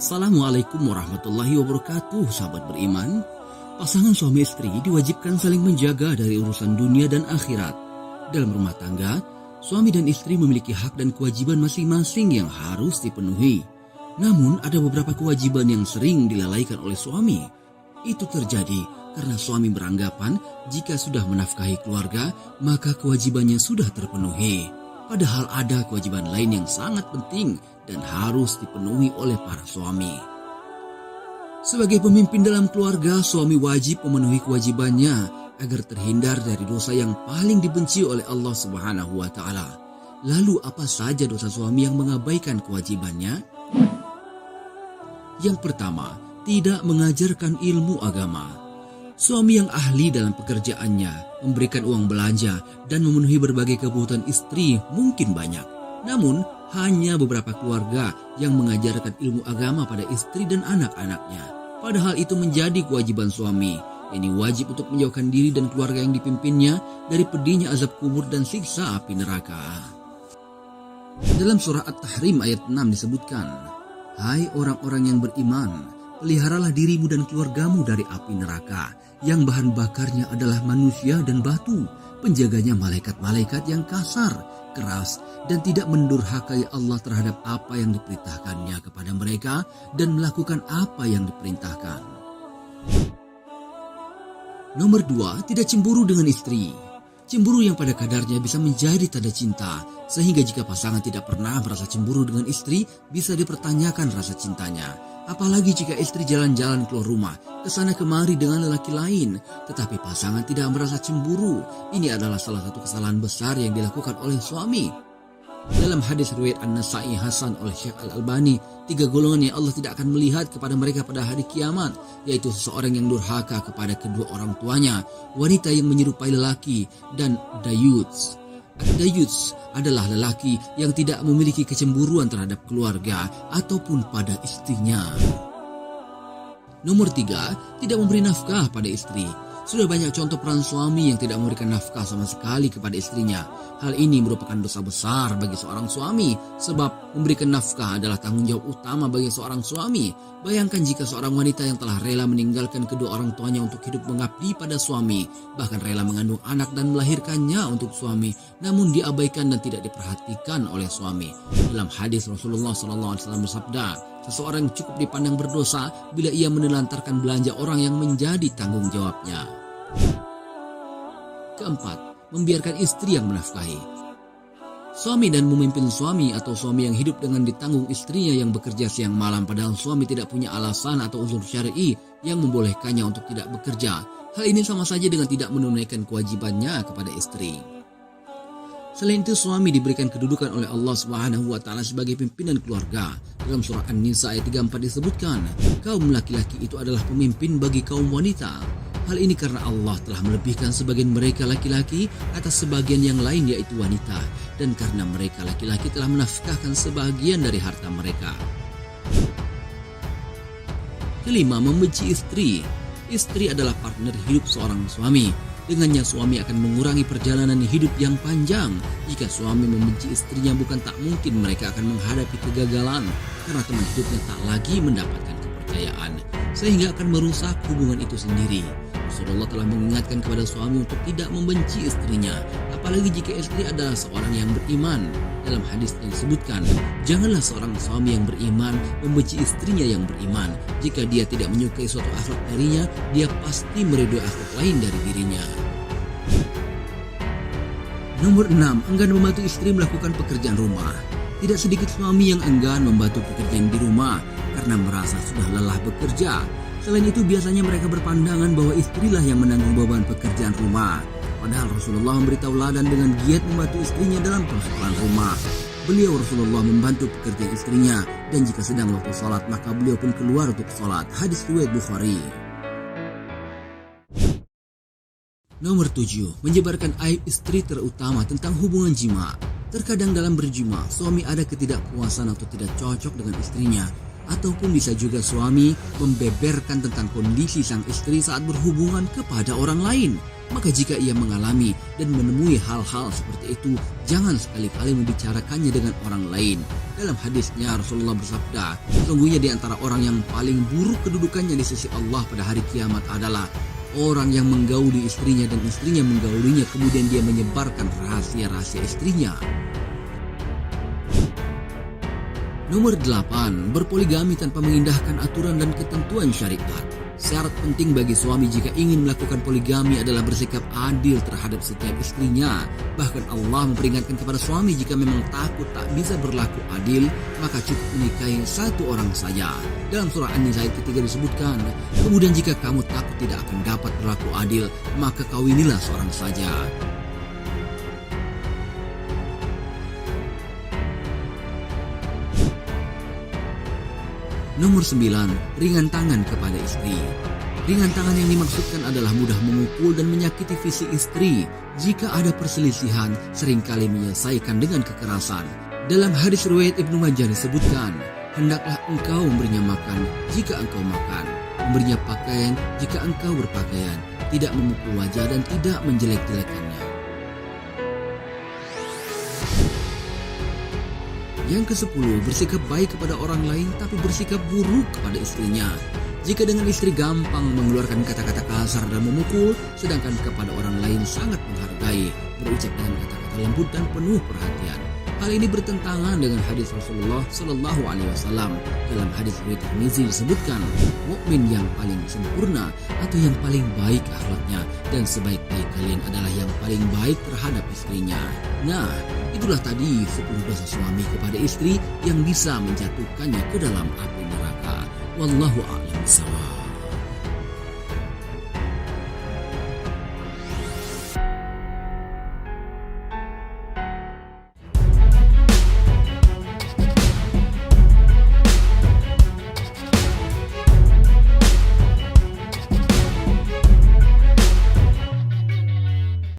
Assalamualaikum warahmatullahi wabarakatuh, sahabat beriman. Pasangan suami istri diwajibkan saling menjaga dari urusan dunia dan akhirat. Dalam rumah tangga, suami dan istri memiliki hak dan kewajiban masing-masing yang harus dipenuhi. Namun ada beberapa kewajiban yang sering dilalaikan oleh suami. Itu terjadi karena suami beranggapan jika sudah menafkahi keluarga, maka kewajibannya sudah terpenuhi. Padahal ada kewajiban lain yang sangat penting dan harus dipenuhi oleh para suami. Sebagai pemimpin dalam keluarga, suami wajib memenuhi kewajibannya agar terhindar dari dosa yang paling dibenci oleh Allah Subhanahu wa Ta'ala. Lalu apa saja dosa suami yang mengabaikan kewajibannya? Yang pertama, tidak mengajarkan ilmu agama. Suami yang ahli dalam pekerjaannya, memberikan uang belanja, dan memenuhi berbagai kebutuhan istri mungkin banyak. Namun, hanya beberapa keluarga yang mengajarkan ilmu agama pada istri dan anak-anaknya. Padahal itu menjadi kewajiban suami. Ini wajib untuk menjauhkan diri dan keluarga yang dipimpinnya dari pedihnya azab kubur dan siksa api neraka. Dalam surah At-Tahrim ayat 6 disebutkan, "Hai orang-orang yang beriman, peliharalah dirimu dan keluargamu dari api neraka, yang bahan bakarnya adalah manusia dan batu. Penjaganya malaikat-malaikat yang kasar, keras, dan tidak mendurhakai Allah terhadap apa yang diperintahkannya kepada mereka dan melakukan apa yang diperintahkan." Nomor 2, tidak cemburu dengan istri. Cemburu yang pada kadarnya bisa menjadi tanda cinta, sehingga jika pasangan tidak pernah merasa cemburu dengan istri, bisa dipertanyakan rasa cintanya. Apalagi jika istri jalan-jalan keluar rumah, kesana kemari dengan lelaki lain, tetapi pasangan tidak merasa cemburu. Ini adalah salah satu kesalahan besar yang dilakukan oleh suami. Dalam hadis riwayat An-Nasa'i Hasan oleh Syekh Al-Albani, 3 golongan yang Allah tidak akan melihat kepada mereka pada hari kiamat, yaitu seseorang yang durhaka kepada kedua orang tuanya, wanita yang menyerupai lelaki, dan dayuts. Dayuts adalah lelaki yang tidak memiliki kecemburuan terhadap keluarga ataupun pada istrinya. Nomor 3, tidak memberi nafkah pada istri. Sudah banyak contoh peran suami yang tidak memberikan nafkah sama sekali kepada istrinya. Hal ini merupakan dosa besar bagi seorang suami, sebab memberikan nafkah adalah tanggung jawab utama bagi seorang suami. Bayangkan jika seorang wanita yang telah rela meninggalkan kedua orang tuanya untuk hidup mengabdi pada suami, bahkan rela mengandung anak dan melahirkannya untuk suami, namun diabaikan dan tidak diperhatikan oleh suami. Dalam hadis Rasulullah SAW bersabda, "Seseorang cukup dipandang berdosa bila ia menelantarkan belanja orang yang menjadi tanggung jawabnya." Keempat, membiarkan istri yang menafkahi. Suami dan memimpin suami atau suami yang hidup dengan ditanggung istrinya yang bekerja siang malam padahal suami tidak punya alasan atau uzur syar'i yang membolehkannya untuk tidak bekerja. Hal ini sama saja dengan tidak menunaikan kewajibannya kepada istri. Selain itu, suami diberikan kedudukan oleh Allah Subhanahu wa Ta'ala sebagai pimpinan keluarga. Dalam surah An-Nisa ayat 34 disebutkan, kaum laki-laki itu adalah pemimpin bagi kaum wanita. Hal ini karena Allah telah melebihkan sebagian mereka laki-laki atas sebagian yang lain yaitu wanita, dan karena mereka laki-laki telah menafkahkan sebagian dari harta mereka. Kelima, membenci istri. Istri adalah partner hidup seorang suami. Dengannya suami akan mengurangi perjalanan hidup yang panjang. Jika suami membenci istrinya, bukan tak mungkin mereka akan menghadapi kegagalan karena teman hidupnya tak lagi mendapatkan kepercayaan, sehingga akan merusak hubungan itu sendiri. Rasulullah telah mengingatkan kepada suami untuk tidak membenci istrinya, apalagi jika istri adalah seorang yang beriman. Dalam hadis yang disebutkan, janganlah seorang suami yang beriman membenci istrinya yang beriman. Jika dia tidak menyukai suatu akhlak darinya, dia pasti meridhoi akhlak lain dari dirinya. Nomor 6, enggan membantu istri melakukan pekerjaan rumah. Tidak sedikit suami yang enggan membantu pekerjaan di rumah karena merasa sudah lelah bekerja. Selain itu, biasanya mereka berpandangan bahwa istrilah yang menanggung beban pekerjaan rumah. Padahal Rasulullah memberi tauladan dengan giat membantu istrinya dalam persoalan rumah. Beliau Rasulullah membantu pekerjaan istrinya, dan jika sedang waktu sholat maka beliau pun keluar untuk sholat. Hadis riwayat Bukhari. Nomor 7, menyebarkan aib istri terutama tentang hubungan jima. Terkadang dalam berjima, suami ada ketidakpuasan atau tidak cocok dengan istrinya. Ataupun bisa juga suami membeberkan tentang kondisi sang istri saat berhubungan kepada orang lain. Maka jika ia mengalami dan menemui hal-hal seperti itu, jangan sekali-kali membicarakannya dengan orang lain. Dalam hadisnya Rasulullah bersabda, sesungguhnya di antara orang yang paling buruk kedudukannya di sisi Allah pada hari kiamat adalah orang yang menggauli istrinya dan istrinya menggaulinya kemudian dia menyebarkan rahasia-rahasia istrinya. Nomor 8, berpoligami tanpa mengindahkan aturan dan ketentuan syariat. Syarat penting bagi suami jika ingin melakukan poligami adalah bersikap adil terhadap setiap istrinya. Bahkan Allah memperingatkan kepada suami jika memang takut tak bisa berlaku adil, maka cukup menikahi satu orang saja. Dalam surah An-Nisa ayat ketiga disebutkan, kemudian jika kamu takut tidak akan dapat berlaku adil, maka kawinilah seorang saja. Nomor 9, ringan tangan kepada istri. Ringan tangan yang dimaksudkan adalah mudah memukul dan menyakiti fisik istri. Jika ada perselisihan, seringkali menyelesaikan dengan kekerasan. Dalam hadis riwayat Ibnu Majah disebutkan, hendaklah engkau memberinya makan jika engkau makan, memberinya pakaian jika engkau berpakaian, tidak memukul wajah dan tidak menjelek-jelekannya. Yang ke-10, bersikap baik kepada orang lain tapi bersikap buruk kepada istrinya. Jika dengan istri gampang mengeluarkan kata-kata kasar dan memukul, sedangkan kepada orang lain sangat menghargai, berucap dengan kata-kata lembut dan penuh perhatian. Hal ini bertentangan dengan hadis Rasulullah Shallallahu Alaihi Wasallam. Dalam hadis riwayat Tirmizi disebutkan, mukmin yang paling sempurna atau yang paling baik akhlaknya dan sebaik-baik kalian adalah yang paling baik terhadap istrinya. Nah, itulah tadi 10 dosa suami kepada istri yang bisa menjatuhkannya ke dalam api neraka. Wallahu a'lam bishawab.